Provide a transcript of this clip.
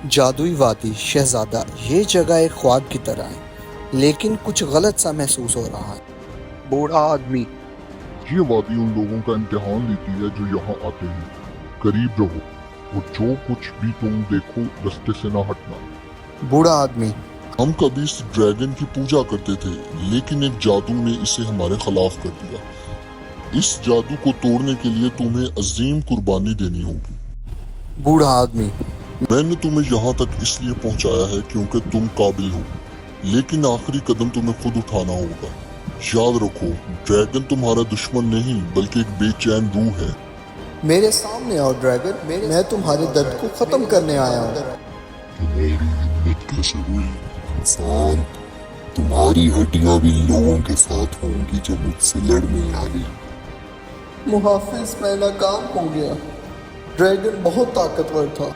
جادوئی وادی شہزادہ، یہ جگہ ایک خواب کی طرح ہے، لیکن کچھ غلط سا محسوس ہو رہا ہے۔ بوڑھا آدمی: یہ وادی ان لوگوں کا امتحان لیتی ہے جو یہاں آتے ہیں۔ قریب رہو اور جو کچھ بھی تم دیکھو رستے سے نہ ہٹنا۔ بوڑھا آدمی: ہم کبھی اس ڈریگن کی پوجا کرتے تھے، لیکن ایک جادو نے اسے ہمارے خلاف کر دیا۔ اس جادو کو توڑنے کے لیے تمہیں عظیم قربانی دینی ہوگی۔ بوڑھا آدمی: میں نے تمہیں یہاں تک اس لیے پہنچایا ہے کیونکہ تم قابل ہو، لیکن آخری قدم تمہیں خود اٹھانا ہوگا۔ یاد رکھو، ڈریگن تمہارا دشمن نہیں بلکہ ایک بے چین روح ہے۔ میرے سامنے آؤ ڈریگن، میں تمہارے درد کو ختم کرنے آیا ہوں۔ تمہاری ہمت کیسے ہوئی انسان؟ تمہاری ہڈیاں بھی لوگوں کے ساتھ ہوں گی جو مجھ سے لڑنے آئے۔ محافظ، میں ناکام ہو گیا۔ ڈریگن بہت طاقتور تھا۔